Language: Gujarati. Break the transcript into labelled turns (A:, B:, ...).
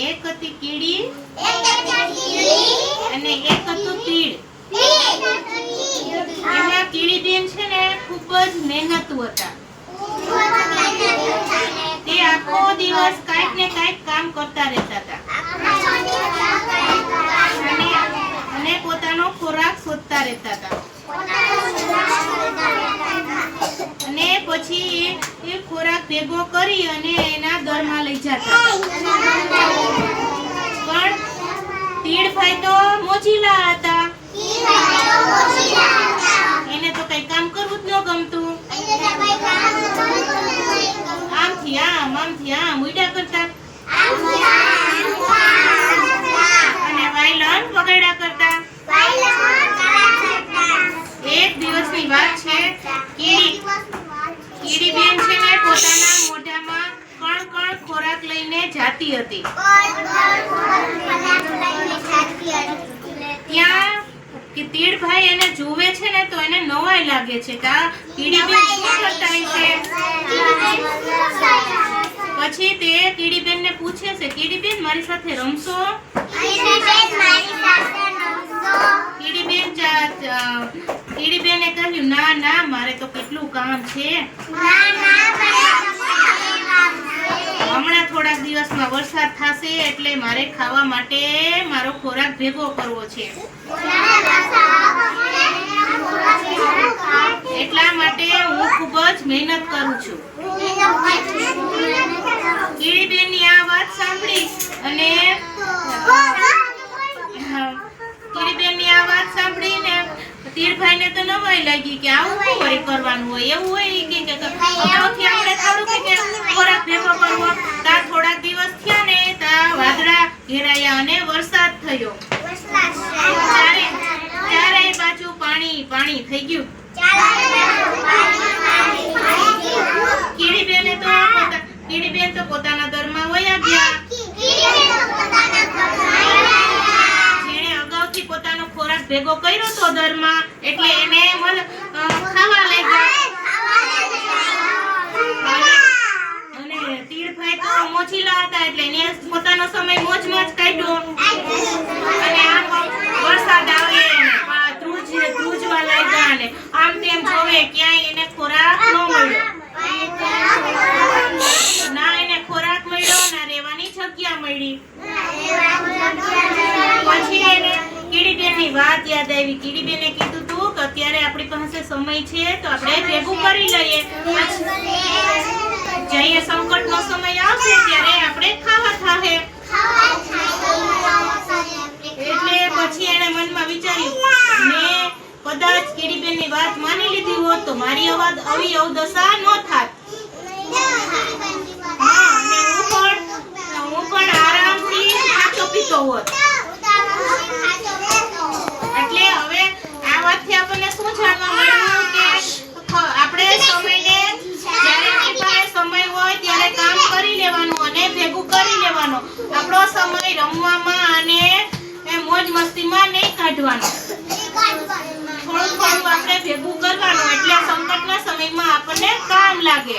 A: એક હતી કીડી અને એક હતું તીડ. એમાં કીડી બેન છે ને ખૂબ જ મહેનતુ હતા. તે આખો દિવસ કાંઈક ને કાંઈક કામ કરતા રહેતા હતા અને પોતાનો ખોરાક શોધતા રહેતા હતા. અને પછી એ ખોરાક ભેગો કરી અને એના દરમાં લઈ જતા. પણ તીડભાઈ તો મોજીલા હતા. એને તો કઈ કામ કરવું જ ન ગમતું. આમથી આમ ઉડ્યા કરતા અને વાયલન વગાડ્યા કરતા. એક દિવસની વાત છે, કીડી બેન છે ને પોતાના મોઢામાં કણ ખોરાક લઈને જાતી હતી. ત્યાં તીડભાઈ એને જુએ છે ને તો એને નવાઈ લાગે છે કે આ કીડી બેન શું કરતા હશે. પછી તે કીડી બેન ને પૂછે છે, કીડી બેન મારી સાથે રમશો? કીડી બેને કહ્યું, ના ના, મારે તો કેટલું કામ છે. હમણાં થોડાક દિવસમાં વરસાદ થશે એટલે મારે ખાવા માટે મારો ખોરાક ભેગો કરવો છે. એટલા માટે હું ખૂબ જ મહેનત કરું છું. કીડીબેનની આ વાત સાંભળી અને કીડીબેનની આ વાત સાંભળીને તીડભાઈને તો નવાઈ લાગી કે આવું શું વળી કરવાનું હોય. એવું હોય કે અગાઉથી આપણે થોડું કે ખોરાક ભેગો કરવો. તા થોડાક દિવસ થયા ને તા વાદળા ઘેરાયા અને વરસાદ થયો. ચારેય બાજુ પાણી થઈ ગયું. કીડીબેન તો પોતાના દરમાં વયા ગયા. જેણે અગાઉથી પોતાનો ખોરાક ભેગો કર્યો તો દરમાં, એટલે એને ખાવા લાગ્યા. અને તીડભાઈ તો મોજીલા હતા એટલે એને પોતાનો સમય મોજમાં જ કાઢ્યો. અને આમ વરસાદ આવે ધ્રુજવા લાગ્યા અને આમ તેમ જોવે ક્યાંય એને ખોરાક ન મળ્યો. ના એને ખોરાક મળ્યો ના રહેવાની જગ્યા મળી. પછી એને કીડીબેનની વાત યાદ આવી. કીડીબેને કીધું તું કે અત્યારે આપણી પાસે સમય છે તો આપણે ભેગું કરી લઈએ. જઈએ સંકટનો સમય આવશે ત્યારે આપણે ખાવા થાહે. એટલે પછી એને મનમાં વિચાર્યું, મેં કદાચ કીડીબેનની વાત માની લીધી હોત તો મારી આવી અવદશા ન થાત. હું પણ આરામથી ખાતો પીતો હોત. એટલે હવે આ વાતથી આપણને શું જાણવા મળ્યું કે આપણે સમયને જ્યારે આપણી પાસે સમય હોય ત્યારે કામ કરી લેવાનું અને ભેગું કરી લેવાનું. આપણો સમય રમવામાં અને મોજ મસ્તીમાં નહીં કાઢવાનો. થોડું આપણે ભેગું કરવાનું એટલે સંકટના સમયમાં આપણને કામ લાગે.